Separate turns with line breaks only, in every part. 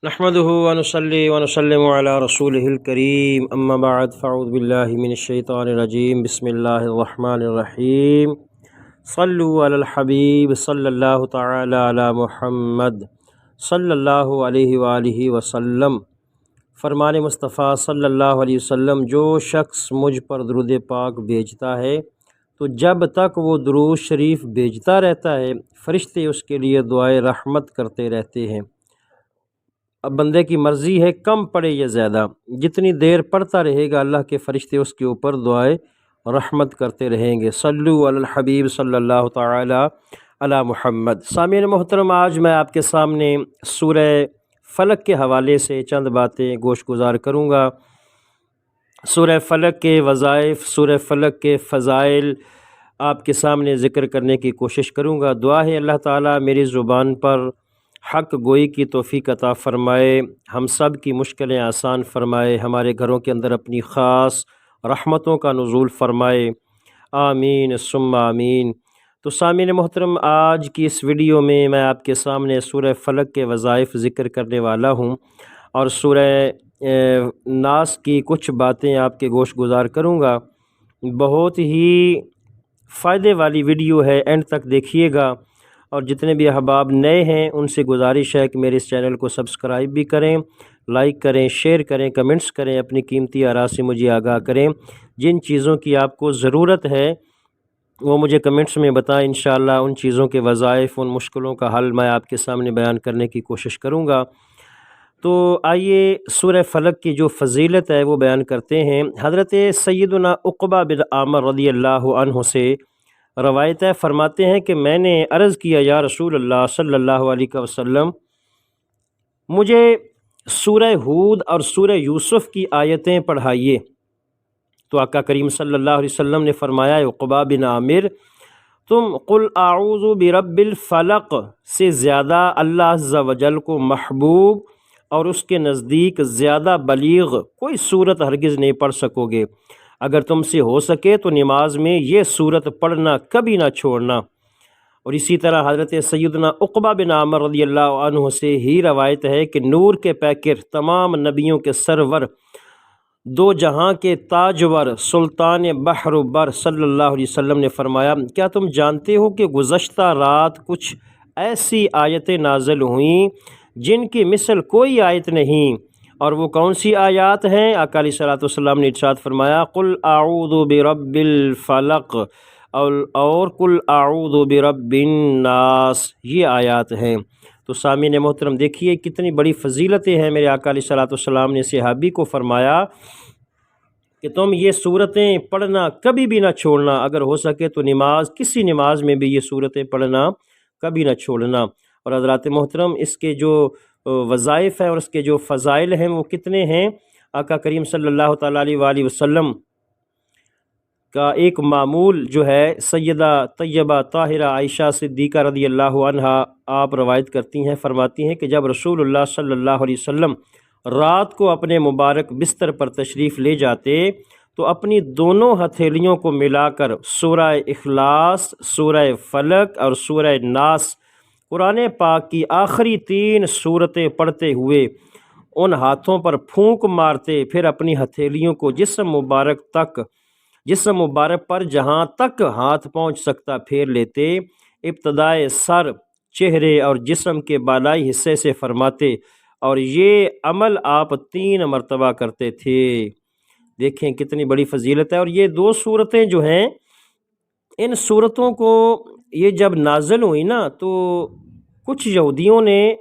نحمده ونصلي ونسلم على رسوله الكريم اما بعد فاعوذ بالله من الشيطان الرجيم بسم الله الرحمن الرحيم صلوا على الحبيب صلی اللہ تعالی علی محمد صلی اللہ علیہ وآلہ وسلم۔ فرمان مصطفیٰ صلی اللہ علیہ وسلم، جو شخص مجھ پر درود پاک بھیجتا ہے تو جب تک وہ درود شریف بھیجتا رہتا ہے فرشتے اس کے لیے دعائے رحمت کرتے رہتے ہیں۔ اب بندے کی مرضی ہے کم پڑھے یا زیادہ، جتنی دیر پڑھتا رہے گا اللہ کے فرشتے اس کے اوپر دعائے رحمت کرتے رہیں گے۔ صلو علی الحبیب صلی اللہ تعالی علی محمد۔ سامعین محترم، آج میں آپ کے سامنے سورہ فلق کے حوالے سے چند باتیں گوش گزار کروں گا۔ سورہ فلق کے وظائف، سورہ فلق کے فضائل آپ کے سامنے ذکر کرنے کی کوشش کروں گا۔ دعا ہے اللہ تعالیٰ میری زبان پر حق گوئی کی توفیق عطا فرمائے، ہم سب کی مشکلیں آسان فرمائے، ہمارے گھروں کے اندر اپنی خاص رحمتوں کا نزول فرمائے، آمین ثم آمین۔ تو سامعین محترم، آج کی اس ویڈیو میں میں آپ کے سامنے سورہ فلق کے وظائف ذکر کرنے والا ہوں اور سورہ ناس کی کچھ باتیں آپ کے گوش گزار کروں گا۔ بہت ہی فائدے والی ویڈیو ہے، اینڈ تک دیکھیے گا، اور جتنے بھی احباب نئے ہیں ان سے گزارش ہے کہ میرے اس چینل کو سبسکرائب بھی کریں، لائک کریں، شیئر کریں، کمنٹس کریں، اپنی قیمتی آراء سے مجھے آگاہ کریں۔ جن چیزوں کی آپ کو ضرورت ہے وہ مجھے کمنٹس میں بتائیں، انشاءاللہ ان چیزوں کے وظائف، ان مشکلوں کا حل میں آپ کے سامنے بیان کرنے کی کوشش کروں گا۔ تو آئیے سورہ فلق کی جو فضیلت ہے وہ بیان کرتے ہیں۔ حضرت سیدنا عقبہ بن عامر رضی اللہ عنہ سے روایت ہے، فرماتے ہیں کہ میں نے عرض کیا، یا رسول اللہ صلی اللہ علیہ وسلم، مجھے سورہ ہود اور سورہ یوسف کی آیتیں پڑھائیے۔ تو آقا کریم صلی اللہ علیہ وسلم نے فرمایا، عقبہ بن عامر، تم قل اعوذ برب الفلق سے زیادہ اللہ عز و جل کو محبوب اور اس کے نزدیک زیادہ بلیغ کوئی صورت ہرگز نہیں پڑھ سکو گے۔ اگر تم سے ہو سکے تو نماز میں یہ صورت پڑھنا کبھی نہ چھوڑنا۔ اور اسی طرح حضرت سیدنا عقبہ بن عامر رضی اللہ عنہ سے ہی روایت ہے کہ نور کے پیکر، تمام نبیوں کے سرور، دو جہاں کے تاجور، سلطان بحر و بر صلی اللہ علیہ وسلم نے فرمایا، کیا تم جانتے ہو کہ گزشتہ رات کچھ ایسی آیتیں نازل ہوئیں جن کی مثل کوئی آیت نہیں؟ اور وہ کون سی آیات ہیں؟ آقا علیہ الصلوۃ والسلام نے ارشاد فرمایا، قل اعوذ برب الفلق اور قل اعوذ برب الناس، یہ آیات ہیں۔ تو سامعین محترم دیکھیے کتنی بڑی فضیلتیں ہیں۔ میرے آقا علیہ الصلوۃ والسلام نے صحابی کو فرمایا کہ تم یہ صورتیں پڑھنا کبھی بھی نہ چھوڑنا، اگر ہو سکے تو کسی نماز میں بھی یہ صورتیں پڑھنا کبھی نہ چھوڑنا۔ اور حضرات محترم، اس کے جو وظائف ہیں اور اس کے جو فضائل ہیں وہ کتنے ہیں؟ آقا کریم صلی اللہ تعالیٰ علیہ وآلہ وسلم کا ایک معمول جو ہے، سیدہ طیبہ طاہرہ عائشہ صدیقہ رضی اللہ عنہا آپ روایت کرتی ہیں، فرماتی ہیں کہ جب رسول اللہ صلی اللہ علیہ وسلم رات کو اپنے مبارک بستر پر تشریف لے جاتے تو اپنی دونوں ہتھیلیوں کو ملا کر سورہ اخلاص، سورہ فلق اور سورہ ناس، قرآن پاک کی آخری 3 سورتیں پڑھتے ہوئے ان ہاتھوں پر پھونک مارتے، پھر اپنی ہتھیلیوں کو جسم مبارک پر جہاں تک ہاتھ پہنچ سکتا پھیر لیتے، ابتدائے سر، چہرے اور جسم کے بالائی حصے سے فرماتے، اور یہ عمل آپ 3 مرتبہ کرتے تھے۔ دیکھیں کتنی بڑی فضیلت ہے۔ اور یہ 2 صورتیں جو ہیں، ان صورتوں کو یہ جب نازل ہوئی نا تو کچھ یہودیوں نے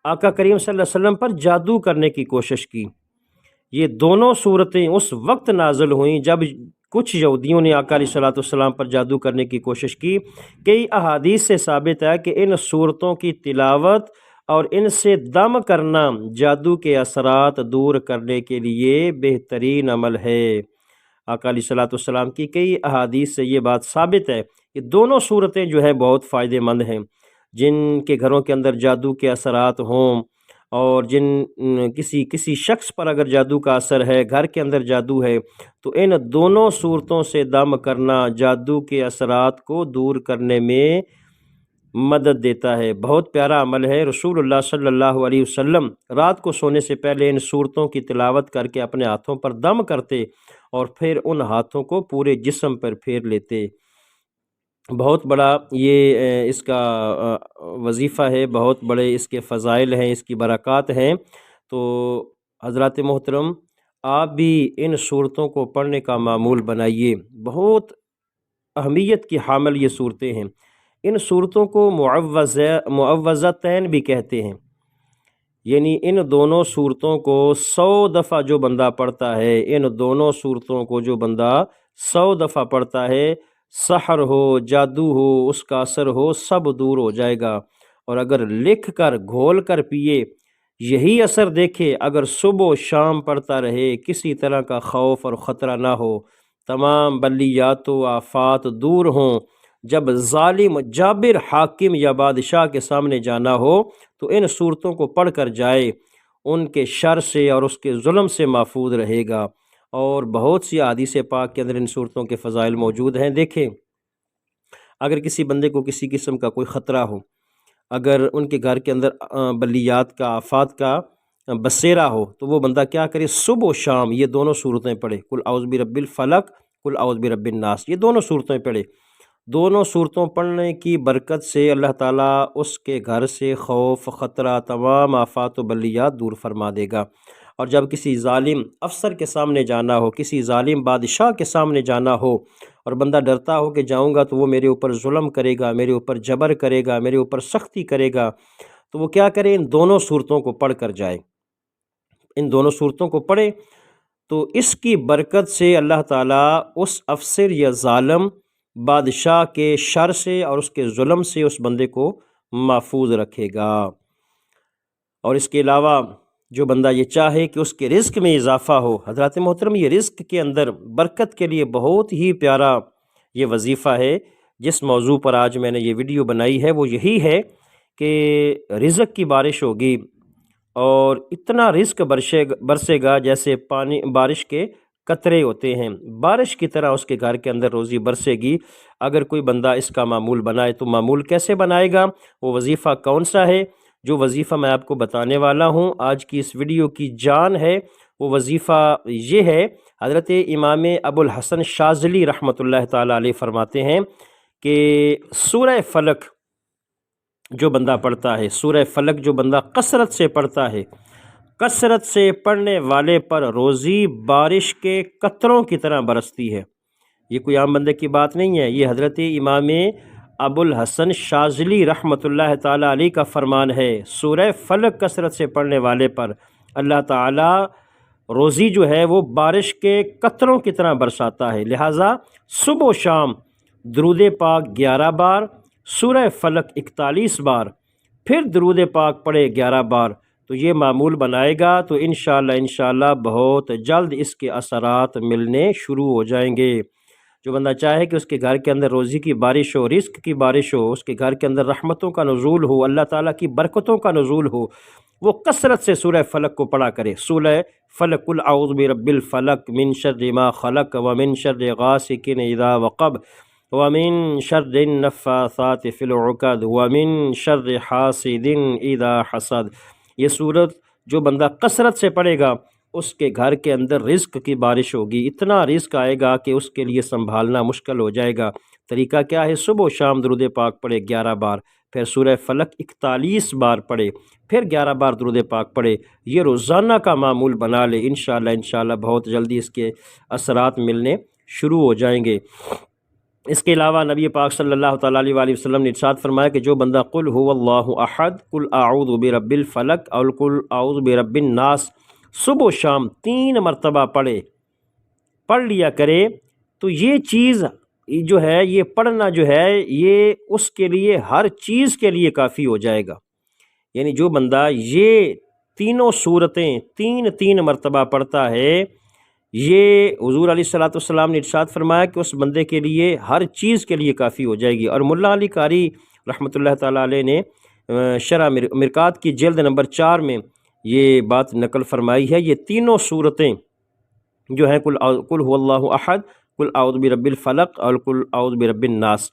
آقا کریم صلی اللہ علیہ وسلم پر جادو کرنے کی کوشش کی۔ یہ دونوں صورتیں اس وقت نازل ہوئیں جب کچھ یہودیوں نے آقا علیہ الصلوۃ والسلام پر جادو کرنے کی کوشش کی۔ کئی احادیث سے ثابت ہے کہ ان صورتوں کی تلاوت اور ان سے دم کرنا جادو کے اثرات دور کرنے کے لیے بہترین عمل ہے۔ آقا علیہ الصلوۃ والسلام کی کئی احادیث سے یہ بات ثابت ہے کہ دونوں صورتیں جو ہیں بہت فائدہ مند ہیں۔ جن کے گھروں کے اندر جادو کے اثرات ہوں اور کسی شخص پر اگر جادو کا اثر ہے، گھر کے اندر جادو ہے، تو ان دونوں صورتوں سے دم کرنا جادو کے اثرات کو دور کرنے میں مدد دیتا ہے۔ بہت پیارا عمل ہے۔ رسول اللہ صلی اللہ علیہ وسلم رات کو سونے سے پہلے ان صورتوں کی تلاوت کر کے اپنے ہاتھوں پر دم کرتے اور پھر ان ہاتھوں کو پورے جسم پر پھیر لیتے۔ بہت بڑا یہ اس کا وظیفہ ہے، بہت بڑے اس کے فضائل ہیں، اس کی برکات ہیں۔ تو حضرات محترم، آپ بھی ان صورتوں کو پڑھنے کا معمول بنائیے۔ بہت اہمیت کی حامل یہ صورتیں ہیں۔ ان صورتوں کو معوذتین بھی کہتے ہیں، یعنی ان دونوں صورتوں کو 100 دفعہ جو بندہ پڑھتا ہے، ان دونوں صورتوں کو جو بندہ 100 دفعہ پڑھتا ہے، سحر ہو، جادو ہو، اس کا اثر ہو، سب دور ہو جائے گا۔ اور اگر لکھ کر گھول کر پیے، یہی اثر دیکھے۔ اگر صبح و شام پڑھتا رہے، کسی طرح کا خوف اور خطرہ نہ ہو، تمام بلیات و آفات دور ہوں، جب ظالم جابر حاکم یا بادشاہ کے سامنے جانا ہو تو ان صورتوں کو پڑھ کر جائے، ان کے شر سے اور اس کے ظلم سے محفوظ رہے گا۔ اور بہت سی احادیث پاک کے اندر ان صورتوں کے فضائل موجود ہیں۔ دیکھیں، اگر کسی بندے کو کسی قسم کا کوئی خطرہ ہو، اگر ان کے گھر کے اندر بلیات کا، آفات کا بسیرا ہو، تو وہ بندہ کیا کرے؟ صبح و شام یہ دونوں صورتیں پڑھے، قل اعوذ برب الفلق، قل اعوذ برب الناس، یہ دونوں صورتیں پڑھے۔ دونوں صورتوں پڑھنے کی برکت سے اللہ تعالیٰ اس کے گھر سے خوف، خطرہ، تمام آفات و بلیات دور فرما دے گا۔ اور جب کسی ظالم افسر کے سامنے جانا ہو، کسی ظالم بادشاہ کے سامنے جانا ہو، اور بندہ ڈرتا ہو کہ جاؤں گا تو وہ میرے اوپر ظلم کرے گا، میرے اوپر جبر کرے گا، میرے اوپر سختی کرے گا، تو وہ کیا کرے؟ ان دونوں صورتوں کو پڑھ کر جائے۔ ان دونوں صورتوں کو پڑھے تو اس کی برکت سے اللہ تعالیٰ اس افسر یا ظالم بادشاہ کے شر سے اور اس کے ظلم سے اس بندے کو محفوظ رکھے گا۔ اور اس کے علاوہ جو بندہ یہ چاہے کہ اس کے رزق میں اضافہ ہو، حضرات محترم، یہ رزق کے اندر برکت کے لیے بہت ہی پیارا یہ وظیفہ ہے۔ جس موضوع پر آج میں نے یہ ویڈیو بنائی ہے وہ یہی ہے کہ رزق کی بارش ہوگی اور اتنا رزق برسے گا جیسے پانی بارش کے قطرے ہوتے ہیں، بارش کی طرح اس کے گھر کے اندر روزی برسے گی۔ اگر کوئی بندہ اس کا معمول بنائے تو معمول کیسے بنائے گا؟ وہ وظیفہ کون سا ہے؟ جو وظیفہ میں آپ کو بتانے والا ہوں، آج کی اس ویڈیو کی جان ہے، وہ وظیفہ یہ ہے۔ حضرت امام ابو الحسن شاذلی رحمۃ اللہ تعالی علیہ فرماتے ہیں کہ سورہ فلق جو بندہ پڑھتا ہے، سورہ فلق جو بندہ کثرت سے پڑھتا ہے، کثرت سے پڑھنے والے پر روزی بارش کے قطروں کی طرح برستی ہے۔ یہ کوئی عام بندے کی بات نہیں ہے، یہ حضرت امام ابو الحسن شاذلی رحمۃ اللہ تعالی علیہ کا فرمان ہے۔ سورہ فلق کثرت سے پڑھنے والے پر اللہ تعالی روزی جو ہے وہ بارش کے قطروں کی طرح برساتا ہے۔ لہٰذا صبح و شام درود پاک 11 بار، سورہ فلق 41 بار، پھر درود پاک پڑھے 11 بار، تو یہ معمول بنائے گا تو انشاءاللہ بہت جلد اس کے اثرات ملنے شروع ہو جائیں گے۔ جو بندہ چاہے کہ اس کے گھر کے اندر روزی کی بارش ہو، رزق کی بارش ہو، اس کے گھر کے اندر رحمتوں کا نزول ہو، اللہ تعالیٰ کی برکتوں کا نزول ہو، وہ کثرت سے سورہ فلق کو پڑھا کرے۔ سورہ فلق، قل اعوذ برب الفلق من شر ما خلق ومن شر غاسق اذا وقب ومن شر النفاثات فی العقد ومن شر حاسد اذا حسد۔ یہ سورت جو بندہ کثرت سے پڑھے گا اس کے گھر کے اندر رزق کی بارش ہوگی، اتنا رزق آئے گا کہ اس کے لیے سنبھالنا مشکل ہو جائے گا۔ طریقہ کیا ہے؟ صبح و شام درود پاک پڑھے 11 بار، پھر سورہ فلق 41 بار پڑھے، پھر 11 بار درود پاک پڑھے۔ یہ روزانہ کا معمول بنا لے، انشاءاللہ بہت جلدی اس کے اثرات ملنے شروع ہو جائیں گے۔ اس کے علاوہ نبی پاک صلی اللہ تعالیٰ علیہ وآلہ وسلم نے ارشاد فرمایا کہ جو بندہ قل هو اللہ احد، قل اعوذ برب الفلق اور قل اعوذ برب الناس صبح و شام 3 مرتبہ پڑھ لیا کرے، تو یہ چیز جو ہے، یہ پڑھنا جو ہے، یہ اس کے لیے ہر چیز کے لیے کافی ہو جائے گا۔ یعنی جو بندہ یہ تینوں صورتیں 3 مرتبہ پڑھتا ہے، یہ حضور علیہ الصلوۃ والسلام نے ارشاد فرمایا کہ اس بندے کے لیے ہر چیز کے لیے کافی ہو جائے گی۔ اور ملا علی قاری رحمۃ اللہ تعالیٰ علیہ نے شرح مرکات کی جلد نمبر 4 میں یہ بات نقل فرمائی ہے۔ یہ تینوں صورتیں جو ہیں، قل هو اللہ احد، قل اعوذ برب الفلق اور قل اعوذ برب الناس،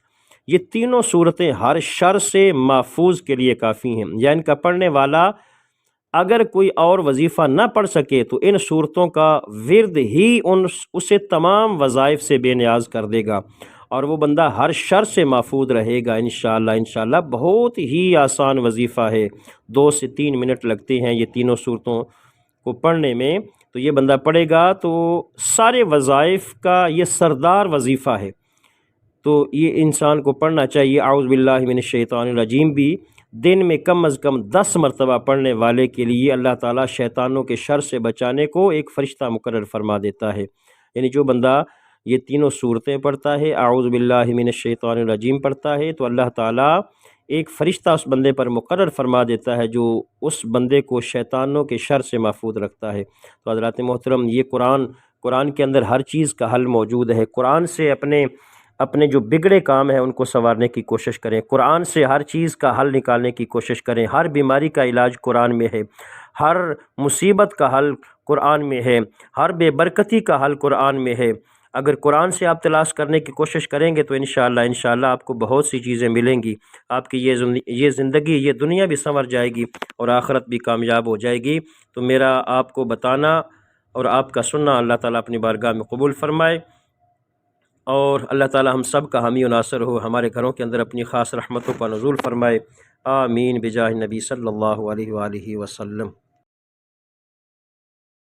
یہ تینوں صورتیں ہر شر سے محفوظ کے لیے کافی ہیں، یا ان کا پڑھنے والا اگر کوئی اور وظیفہ نہ پڑھ سکے تو ان صورتوں کا ورد ہی اسے تمام وظائف سے بے نیاز کر دے گا، اور وہ بندہ ہر شر سے محفوظ رہے گا انشاءاللہ۔ بہت ہی آسان وظیفہ ہے، 2 سے 3 منٹ لگتے ہیں یہ تینوں صورتوں کو پڑھنے میں، تو یہ بندہ پڑھے گا تو سارے وظائف کا یہ سردار وظیفہ ہے، تو یہ انسان کو پڑھنا چاہیے۔ اعوذ باللہ من الشیطان الرجیم بھی دن میں کم از کم 10 مرتبہ پڑھنے والے کے لیے اللہ تعالیٰ شیطانوں کے شر سے بچانے کو ایک فرشتہ مقرر فرما دیتا ہے۔ یعنی جو بندہ یہ تینوں صورتیں پڑھتا ہے، اعوذ باللہ من الشیطان الرجیم پڑھتا ہے، تو اللہ تعالیٰ ایک فرشتہ اس بندے پر مقرر فرما دیتا ہے جو اس بندے کو شیطانوں کے شر سے محفوظ رکھتا ہے۔ تو حضرات محترم، یہ قرآن کے اندر ہر چیز کا حل موجود ہے۔ قرآن سے اپنے جو بگڑے کام ہیں ان کو سنوارنے کی کوشش کریں، قرآن سے ہر چیز کا حل نکالنے کی کوشش کریں۔ ہر بیماری کا علاج قرآن میں ہے، ہر مصیبت کا حل قرآن میں ہے، ہر بے برکتی کا حل قرآن میں ہے۔ اگر قرآن سے آپ تلاش کرنے کی کوشش کریں گے تو انشاءاللہ آپ کو بہت سی چیزیں ملیں گی، آپ کی یہ زندگی، یہ دنیا بھی سنور جائے گی اور آخرت بھی کامیاب ہو جائے گی۔ تو میرا آپ کو بتانا اور آپ کا سننا اللہ تعالیٰ اپنی بارگاہ میں قبول فرمائے، اور اللہ تعالیٰ ہم سب کا حامی و ناصر ہو، ہمارے گھروں کے اندر اپنی خاص رحمتوں کا نزول فرمائے۔ آمین بجاہ نبی صلی اللہ علیہ وآلہ وسلم۔